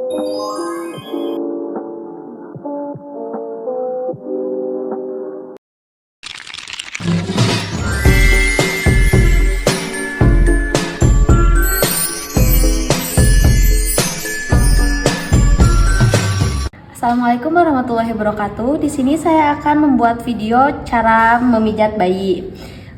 Assalamualaikum warahmatullahi wabarakatuh. Di sini saya akan membuat video cara memijat bayi.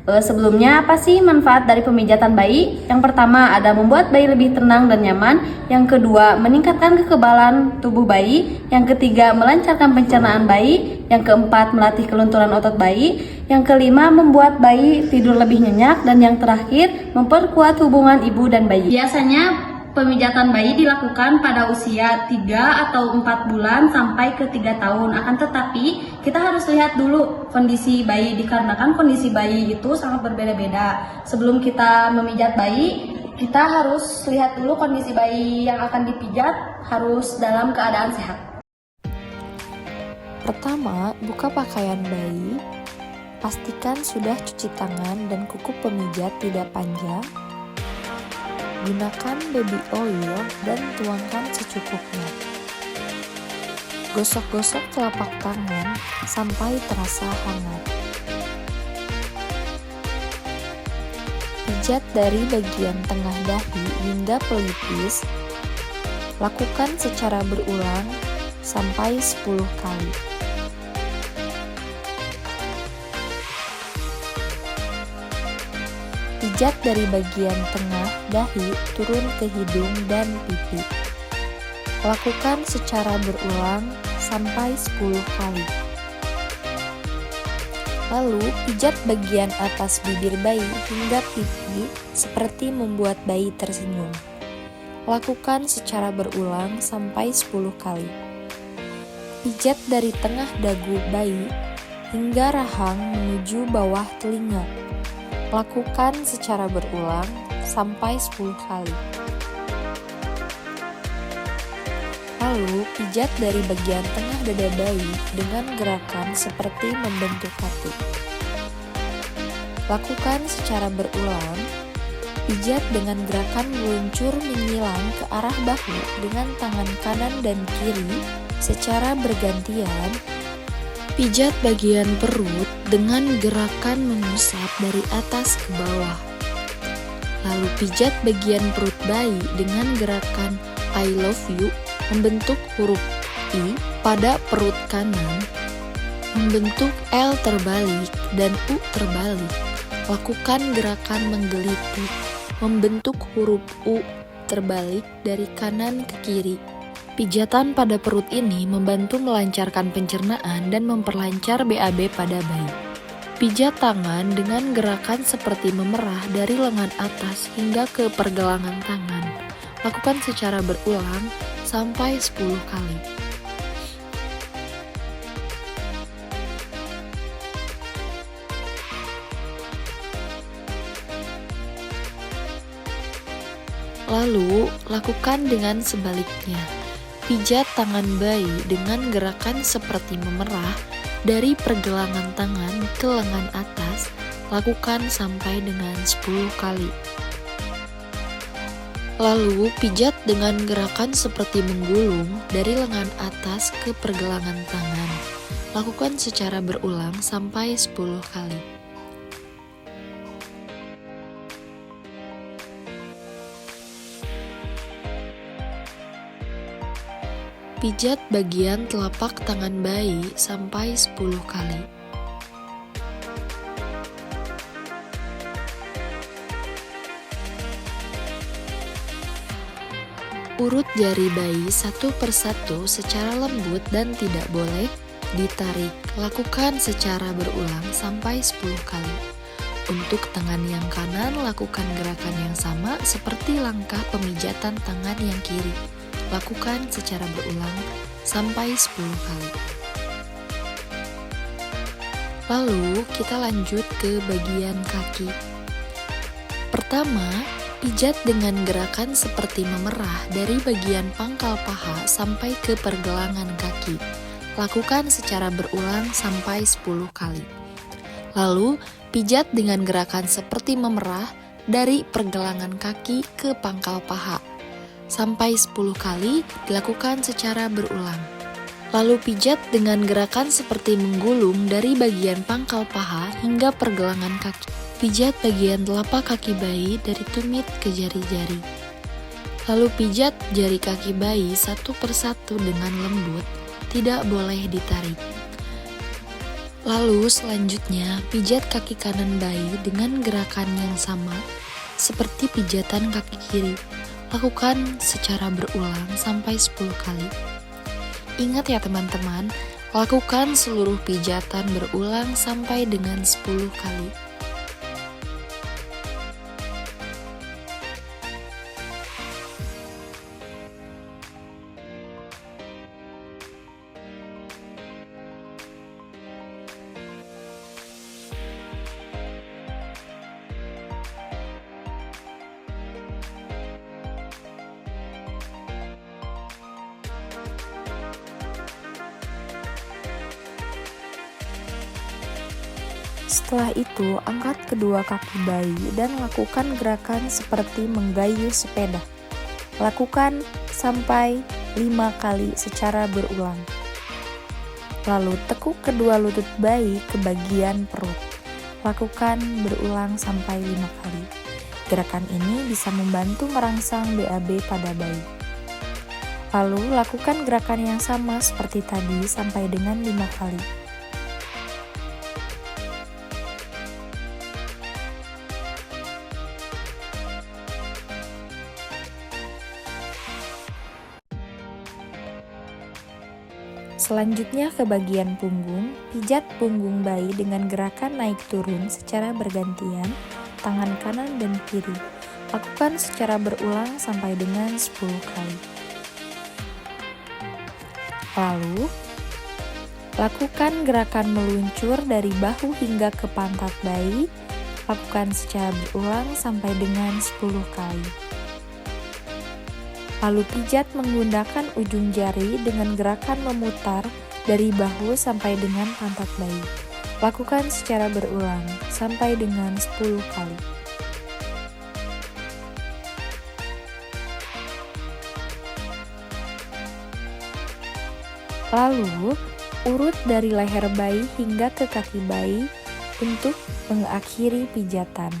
Sebelumnya, apa sih manfaat dari pemijatan bayi? Yang pertama, ada membuat bayi lebih tenang dan nyaman. Yang kedua, meningkatkan kekebalan tubuh bayi. Yang ketiga, melancarkan pencernaan bayi. Yang keempat, melatih kelunturan otot bayi. Yang kelima, membuat bayi tidur lebih nyenyak. Dan yang terakhir, memperkuat hubungan ibu dan bayi. Biasanya pemijatan bayi dilakukan pada usia 3 atau 4 bulan sampai ke 3 tahun. Akan tetapi, kita harus lihat dulu kondisi bayi, dikarenakan kondisi bayi itu sangat berbeda-beda. Sebelum kita memijat bayi, kita harus lihat dulu kondisi bayi yang akan dipijat harus dalam keadaan sehat. Pertama, buka pakaian bayi. Pastikan sudah cuci tangan dan kuku pemijat tidak panjang. Gunakan baby oil dan tuangkan secukupnya. Gosok-gosok telapak tangan sampai terasa hangat. Pijat dari bagian tengah dahi hingga pelipis. Lakukan secara berulang sampai 10 kali. Pijat dari bagian tengah dahi turun ke hidung dan pipi. Lakukan secara berulang sampai 10 kali. Lalu pijat bagian atas bibir bayi hingga pipi seperti membuat bayi tersenyum. Lakukan secara berulang sampai 10 kali. Pijat dari tengah dagu bayi hingga rahang menuju bawah telinga. Lakukan secara berulang sampai 10 kali. Lalu, pijat dari bagian tengah dada bayi dengan gerakan seperti membentuk hati. Lakukan secara berulang. Pijat dengan gerakan meluncur menyilang ke arah bahu dengan tangan kanan dan kiri secara bergantian. Pijat bagian perut dengan gerakan mengusap dari atas ke bawah. Lalu pijat bagian perut bayi dengan gerakan I love you membentuk huruf I pada perut kanan, membentuk L terbalik dan U terbalik. Lakukan gerakan menggelitik membentuk huruf U terbalik dari kanan ke kiri. Pijatan pada perut ini membantu melancarkan pencernaan dan memperlancar BAB pada bayi. Pijat tangan dengan gerakan seperti memerah dari lengan atas hingga ke pergelangan tangan. Lakukan secara berulang sampai 10 kali. Lalu, lakukan dengan sebaliknya. Pijat tangan bayi dengan gerakan seperti memerah dari pergelangan tangan ke lengan atas. Lakukan sampai dengan 10 kali. Lalu pijat dengan gerakan seperti menggulung dari lengan atas ke pergelangan tangan. Lakukan secara berulang sampai 10 kali. Pijat bagian telapak tangan bayi sampai 10 kali. Urut jari bayi satu persatu secara lembut dan tidak boleh ditarik. Lakukan secara berulang sampai 10 kali. Untuk tangan yang kanan, lakukan gerakan yang sama seperti langkah pemijatan tangan yang kiri. Lakukan secara berulang sampai 10 kali. Lalu kita lanjut ke bagian kaki. Pertama, pijat dengan gerakan seperti memerah dari bagian pangkal paha sampai ke pergelangan kaki. Lakukan secara berulang sampai 10 kali. Lalu, pijat dengan gerakan seperti memerah dari pergelangan kaki ke pangkal paha. sampai 10 kali dilakukan secara berulang. Lalu pijat dengan gerakan seperti menggulung dari bagian pangkal paha hingga pergelangan kaki. Pijat bagian telapak kaki bayi dari tumit ke jari-jari. Lalu pijat jari kaki bayi satu persatu dengan lembut, tidak boleh ditarik. Lalu selanjutnya pijat kaki kanan bayi dengan gerakan yang sama seperti pijatan kaki kiri. Lakukan secara berulang sampai 10 kali. Ingat ya teman-teman, lakukan seluruh pijatan berulang sampai dengan 10 kali. Setelah itu, angkat kedua kaki bayi dan lakukan gerakan seperti menggayuh sepeda. Lakukan sampai 5 kali secara berulang. Lalu tekuk kedua lutut bayi ke bagian perut. Lakukan berulang sampai 5 kali. Gerakan ini bisa membantu merangsang BAB pada bayi. Lalu lakukan gerakan yang sama seperti tadi sampai dengan 5 kali. Selanjutnya ke bagian punggung, pijat punggung bayi dengan gerakan naik turun secara bergantian, tangan kanan dan kiri. Lakukan secara berulang sampai dengan 10 kali. Lalu, lakukan gerakan meluncur dari bahu hingga ke pantat bayi. Lakukan secara berulang sampai dengan 10 kali. Lalu pijat menggunakan ujung jari dengan gerakan memutar dari bahu sampai dengan pantat bayi. Lakukan secara berulang sampai dengan 10 kali. Lalu, urut dari leher bayi hingga ke kaki bayi untuk mengakhiri pijatan.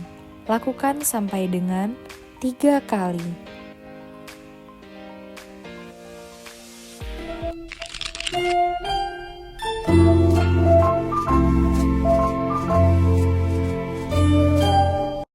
Lakukan sampai dengan 3 kali.